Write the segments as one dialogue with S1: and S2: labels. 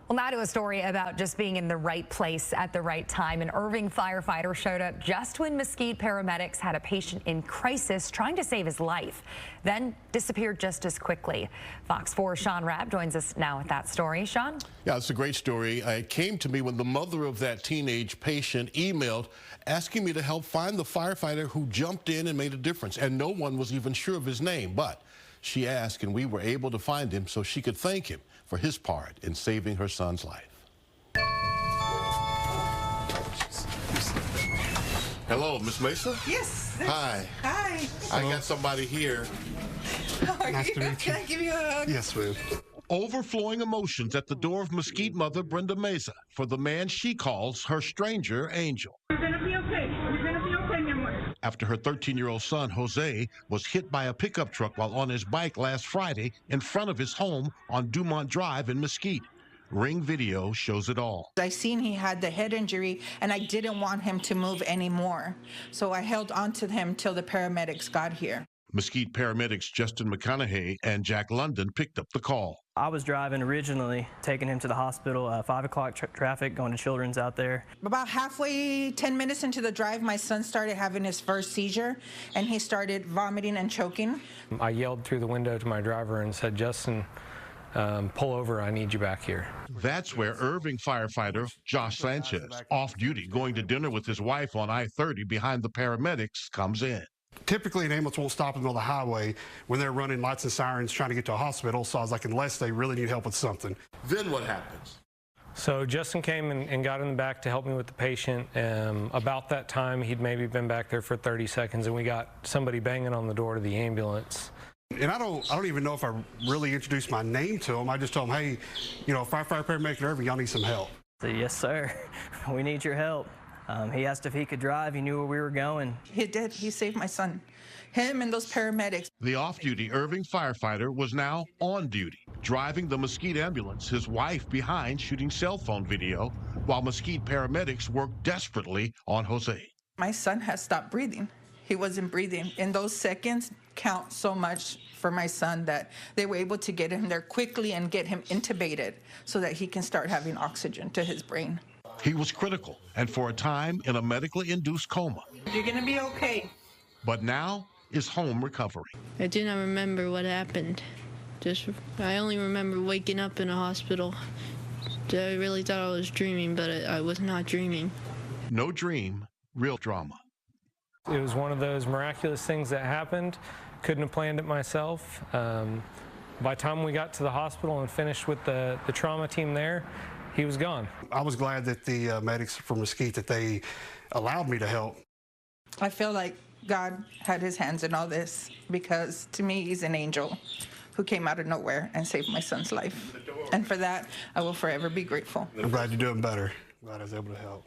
S1: Well, now to a story about just being in the right place at the right time. An Irving firefighter showed up just when Mesquite paramedics had a patient in crisis trying to save his life, then disappeared just as quickly. Fox 4's Sean Rabb joins us now with that story. Sean?
S2: Yeah, it's a great story. It came to me when the mother of that teenage patient emailed asking me to help find the firefighter who jumped in and made a difference, and no one was even sure of his name, but she asked, and we were able to find him so she could thank him for his part in saving her son's life. Hello, Miss Mesa?
S3: Yes.
S2: Hi.
S3: Hi.
S2: I got somebody here.
S3: How are
S4: Nice
S3: you?
S4: to meet you.
S3: Can I give you a hug?
S4: Yes, ma'am.
S2: Overflowing emotions at the door of Mesquite mother Brenda Mesa for the man she calls her stranger angel.
S5: You're gonna be okay. You're gonna be okay, mi amor.
S2: After her 13-year-old son, Jose, was hit by a pickup truck while on his bike last Friday in front of his home on Dumont Drive in Mesquite. Ring video shows it all.
S3: I seen he had the head injury, and I didn't want him to move anymore. So I held on to him till the paramedics got here.
S2: Mesquite paramedics Justin McConaughey and Jack London picked up the call.
S6: I was driving originally, taking him to the hospital, 5 o'clock traffic, going to Children's out there.
S3: About halfway, 10 minutes into the drive, my son started having his first seizure, and he started vomiting and choking.
S7: I yelled through the window to my driver and said, Justin, pull over, I need you back here.
S2: That's where Irving firefighter Josh Sanchez, off duty going to dinner with his wife on I-30 behind the paramedics, comes in.
S4: Typically, an ambulance won't stop in the middle of the highway when they're running lights and sirens trying to get to a hospital, so I was like, unless they really need help with something.
S2: Then what happens?
S7: So Justin came and got in the back to help me with the patient. About that time, he'd maybe been back there for 30 seconds, and we got somebody banging on the door to the ambulance.
S4: And I don't even know if I really introduced my name to him. I just told him, hey, you know, firefighter, paramedic, Irving, y'all need some help.
S6: So, yes, sir. We need your help. He asked if he could drive. He knew where we were going.
S3: He did. He saved my son. Him and those paramedics.
S2: The off-duty Irving firefighter was now on duty, driving the Mesquite ambulance, his wife behind shooting cell phone video, while Mesquite paramedics worked desperately on Jose.
S3: My son has stopped breathing. He wasn't breathing. And those seconds count so much for my son that they were able to get him there quickly and get him intubated so that he can start having oxygen to his brain.
S2: He was critical and for a time in a medically induced coma.
S3: You're going to be okay.
S2: But now is home recovering.
S8: I do not remember what happened. I only remember waking up in a hospital. I really thought I was dreaming, but I was not dreaming.
S2: No dream, real drama.
S7: It was one of those miraculous things that happened. Couldn't have planned it myself. By the time we got to the hospital and finished with the trauma team there, he was gone.
S4: I was glad that the medics from Mesquite, that they allowed me to help.
S3: I feel like God had his hands in all this because to me, he's an angel who came out of nowhere and saved my son's life. And for that, I will forever be grateful.
S4: I'm glad you're doing better. Glad I was able to help.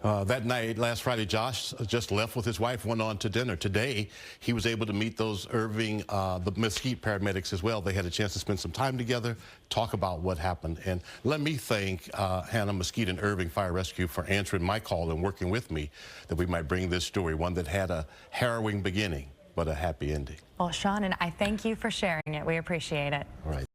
S2: That night, last Friday, Josh just left with his wife, went on to dinner. Today, he was able to meet those Irving, the Mesquite paramedics as well. They had a chance to spend some time together, talk about what happened. And let me thank Hannah, Mesquite, and Irving Fire Rescue for answering my call and working with me that we might bring this story, one that had a harrowing beginning, but a happy ending.
S1: Well, Sean, and I thank you for sharing it. We appreciate it.
S2: All right.